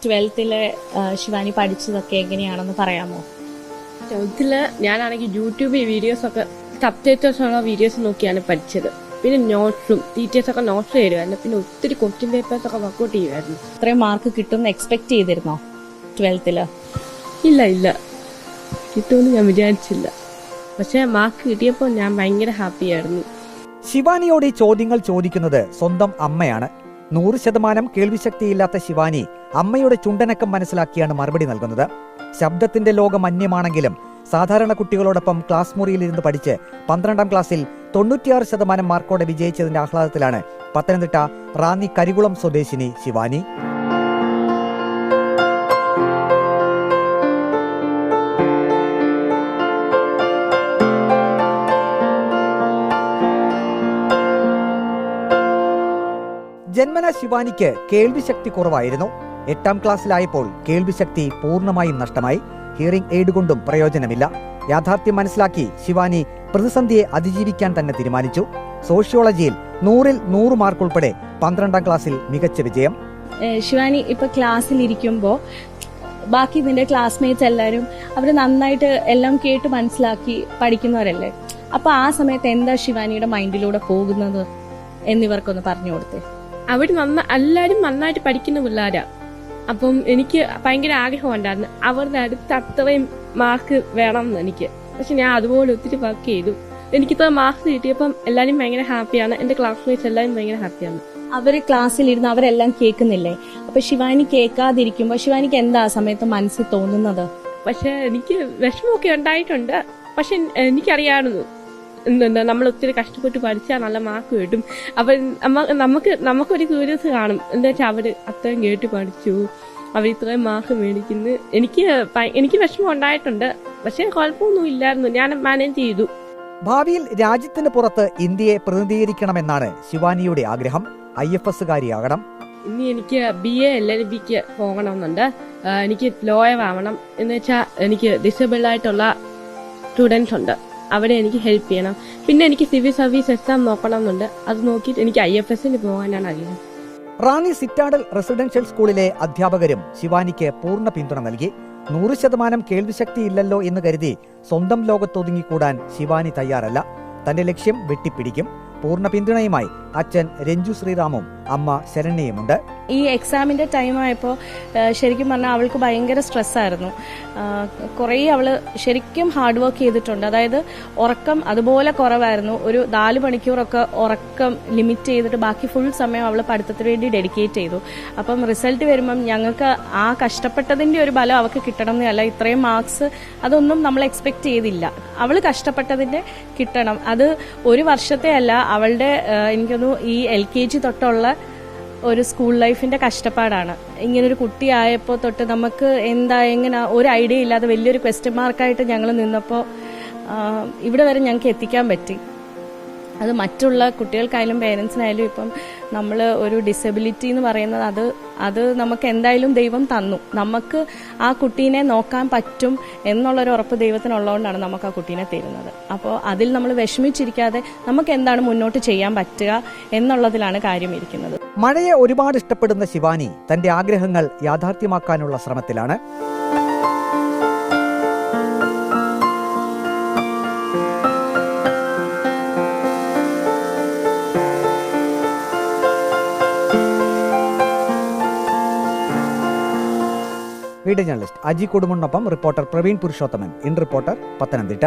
12th Shivani പഠിച്ചതൊക്കെ എങ്ങനെയാണെന്ന് പറയാമോ? 12th ഞാനാണെങ്കിൽ യൂട്യൂബിൽ വീഡിയോസൊക്കെ സബ്ജക്റ്റേഴ്സുള്ള വീഡിയോസ് നോക്കിയാണ് പഠിച്ചത്. പിന്നെ നോട്ട്സും ടീച്ചേഴ്സൊക്കെ നോട്ട്സ് തരുമായിരുന്നു. പിന്നെ ഒത്തിരി ക്വസ്റ്റ്യൻ പേപ്പേഴ്സൊക്കെ വർക്കൗട്ട് ചെയ്യുമായിരുന്നു. ഇത്രയും മാർക്ക് കിട്ടുമെന്ന് എക്സ്പെക്ട് ചെയ്തിരുന്നോ 12th? ഇല്ല കിട്ടുമെന്ന് ഞാൻ വിചാരിച്ചില്ല. പക്ഷെ മാർക്ക് കിട്ടിയപ്പോൾ ഞാൻ ഭയങ്കര ഹാപ്പിയായിരുന്നു. ശിവാനിയോട് ഈ ചോദ്യങ്ങൾ ചോദിക്കുന്നത് സ്വന്തം അമ്മയാണ്. 100% കേൾവിശക്തിയില്ലാത്ത ശിവാനി അമ്മയുടെ ചുണ്ടനക്കം മനസ്സിലാക്കിയാണ് മറുപടി നൽകുന്നത്. ശബ്ദത്തിന്റെ ലോകം അന്യമാണെങ്കിലും സാധാരണ കുട്ടികളോടൊപ്പം ക്ലാസ് മുറിയിലിരുന്ന് പഠിച്ച് 12ാം ക്ലാസ്സിൽ 96% മാർക്കോടെ വിജയിച്ചതിന്റെ ആഹ്ലാദത്തിലാണ് പത്തനംതിട്ട റാന്നി കരികുളം സ്വദേശിനി ശിവാനി. ജന്മന ശിവാനിക്ക് കേൾവിശക്തി കുറവായിരുന്നു. 8ാം ക്ലാസ്സിലായപ്പോൾ കേൾവിശക്തി പൂർണ്ണമായും നഷ്ടമായി. ഹിയറിംഗ് എയ്ഡ് കൊണ്ടും പ്രയോജനമില്ല. യാഥാർത്ഥ്യം മനസ്സിലാക്കി ശിവാനി പ്രതിസന്ധിയെ അതിജീവിക്കാൻ തന്നെ തീരുമാനിച്ചു. സോഷ്യോളജിയിൽ 100ൽ 100 മാർക്ക് ഉൾപ്പെടെ 12ാം ക്ലാസ്സിൽ മികച്ച വിജയം. ശിവാനി ഇപ്പൊ ക്ലാസ്സിൽ ഇരിക്കുമ്പോ ബാക്കി നിന്റെ ക്ലാസ്മേറ്റ്സ് എല്ലാവരും അവര് നന്നായിട്ട് എല്ലാം കേട്ട് മനസ്സിലാക്കി പഠിക്കുന്നവരല്ലേ. അപ്പൊ ആ സമയത്ത് എന്താ ശിവാനിയുടെ മൈൻഡിലൂടെ പോകുന്നത് എന്നിവർക്കൊന്ന് പറഞ്ഞു കൊടുത്തേ. അവർ എല്ലാവരും നന്നായിട്ട് പഠിക്കുന്ന പിള്ളേരാ. അപ്പം എനിക്ക് ഭയങ്കര ആഗ്രഹം ഉണ്ടായിരുന്നു അവരുടെ അടുത്ത് അത്രയും മാർക്ക് വേണം എന്ന് എനിക്ക്. പക്ഷെ ഞാൻ അതുപോലെ ഒത്തിരി വർക്ക് ചെയ്തു. എനിക്കിത്ര മാർക്ക് കിട്ടിയപ്പം എല്ലാവരും ഭയങ്കര ഹാപ്പിയാണ്. എന്റെ ക്ലാസ്മേറ്റ്സ് എല്ലാവരും ഭയങ്കര ഹാപ്പിയാണ്. അവര് ക്ലാസ്സിലിരുന്ന് അവരെല്ലാം കേൾക്കുന്നില്ലേ? അപ്പൊ ശിവാനി കേൾക്കാതിരിക്കുമ്പോ ശിവാനിക്ക് എന്താ ആ സമയത്ത് മനസ്സിൽ തോന്നുന്നത്? പക്ഷെ എനിക്ക് വിഷമമൊക്കെ ഉണ്ടായിട്ടുണ്ട്. പക്ഷെ എനിക്കറിയാമായിരുന്നു എന്താ നമ്മൾ ഒത്തിരി കഷ്ടപ്പെട്ട് പഠിച്ചാൽ നല്ല മാർക്ക് കിട്ടും. അപ്പൊ നമുക്കൊരു ക്യൂരിയസ് കാണും. എന്താ വെച്ചാൽ അവര് അത്രയും കേട്ട് പഠിച്ചു, അവർ ഇത്രയും മാർക്ക് മേടിക്കുന്നു. എനിക്ക് വിഷമം ഉണ്ടായിട്ടുണ്ട്. പക്ഷെ കുഴപ്പമൊന്നും ഇല്ലായിരുന്നു. ഞാൻ മാനേജ് ചെയ്തു. ഭാവിയിൽ രാജ്യത്തിന് പുറത്ത് ഇന്ത്യയെ പ്രതിനിധീകരിക്കണമെന്നാണ് ശിവാനിയുടെ ആഗ്രഹം. IFS-കാരിയാകണം. ഇനി എനിക്ക് BA LLBക്ക് പോകണമെന്നുണ്ട്. എനിക്ക് ലോയർ ആവണം. എന്ന് വെച്ചാൽ എനിക്ക് ഡിസേബിൾ ആയിട്ടുള്ള സ്റ്റുഡൻസ് ഉണ്ട്, അവിടെ എനിക്ക് ഹെൽപ്പ് ചെയ്യണം. പിന്നെ എനിക്ക് സിവിൽ സർവീസ് എക്സാം നോക്കണമെന്നുണ്ട്. അത് നോക്കിയിട്ട് എനിക്ക് IFS-ന് പോകാനാണ് ആഗ്രഹം. റാന്നി സിറ്റാഡൽ റെസിഡൻഷ്യൽ സ്കൂളിലെ അധ്യാപകരും ശിവാനിക്ക് പൂർണ്ണ പിന്തുണ നൽകി. 100% കേൾവിശക്തിയില്ലല്ലോ എന്ന് കരുതി സ്വന്തം ലോകത്തൊതുങ്ങിക്കൂടാൻ ശിവാനി തയ്യാറല്ല. തന്റെ ലക്ഷ്യം വെട്ടിപ്പിടിക്കും. പൂർണ്ണ പിന്തുണയുമായി അച്ഛൻ രഞ്ജു ശ്രീറാമും അമ്മ ശരണ്യയുമുണ്ട്. ഈ എക്സാമിന്റെ ടൈം ആയപ്പോൾ ശരിക്കും പറഞ്ഞാൽ അവൾക്ക് ഭയങ്കര സ്ട്രെസ്സായിരുന്നു. കുറേ അവള് ശരിക്കും ഹാർഡ് വർക്ക് ചെയ്തിട്ടുണ്ട്. അതായത് ഉറക്കം അതുപോലെ കുറവായിരുന്നു. ഒരു 4 മണിക്കൂറൊക്കെ ഉറക്കം ലിമിറ്റ് ചെയ്തിട്ട് ബാക്കി ഫുൾ സമയം അവൾ പഠിത്തത്തിന് വേണ്ടി ഡെഡിക്കേറ്റ് ചെയ്തു. അപ്പം റിസൾട്ട് വരുമ്പം ഞങ്ങൾക്ക് ആ കഷ്ടപ്പെട്ടതിന്റെ ഒരു ബലം അവൾക്ക് കിട്ടണം എന്നല്ല. ഇത്രയും മാർക്സ് അതൊന്നും നമ്മൾ എക്സ്പെക്ട് ചെയ്തില്ല. അവൾ കഷ്ടപ്പെട്ടതിന്റെ കിട്ടണം. അത് ഒരു വർഷത്തെ അല്ല, അവളുടെ എനിക്കൊന്നു ഈ LKG തൊട്ടുള്ള ഒരു സ്കൂൾ ലൈഫിന്റെ കഷ്ടപ്പാടാണ്. ഇങ്ങനൊരു കുട്ടിയായപ്പോൾ തൊട്ട് നമുക്ക് എങ്ങനെ ഒരു ഐഡിയ ഇല്ലാതെ വലിയൊരു ക്വസ്റ്റ്യൻ മാർക്കായിട്ട് ഞങ്ങൾ നിന്നപ്പോൾ ഇവിടെ വരെ ഞങ്ങൾക്ക് എത്തിക്കാൻ പറ്റി. അത് മറ്റുള്ള കുട്ടികൾക്കായാലും പേരൻസിനായാലും ഇപ്പം നമ്മൾ ഒരു ഡിസബിലിറ്റി എന്ന് പറയുന്നത് അത് നമുക്ക് എന്തായാലും ദൈവം തന്നു. നമുക്ക് ആ കുട്ടീനെ നോക്കാൻ പറ്റും എന്നുള്ളൊരു ഉറപ്പ് ദൈവത്തിനുള്ളതുകൊണ്ടാണ് നമുക്ക് ആ കുട്ടീനെ തരുന്നത്. അപ്പോൾ അതിൽ നമ്മൾ വിഷമിച്ചിരിക്കാതെ നമുക്ക് എന്താണ് മുന്നോട്ട് ചെയ്യാൻ പറ്റുക എന്നുള്ളതിലാണ് കാര്യം ഇരിക്കുന്നത്. മഴയെ ഒരുപാട് ഇഷ്ടപ്പെടുന്ന ശിവാനി തന്റെ ആഗ്രഹങ്ങൾ യാഥാർത്ഥ്യമാക്കാനുള്ള ശ്രമത്തിലാണ്. വീഡിയോ ജേർണലിസ്റ്റ് അജി കൊടുമുണ്ണൊപ്പം reporter Praveen Purushothaman. In reporter, Pathanamthitta.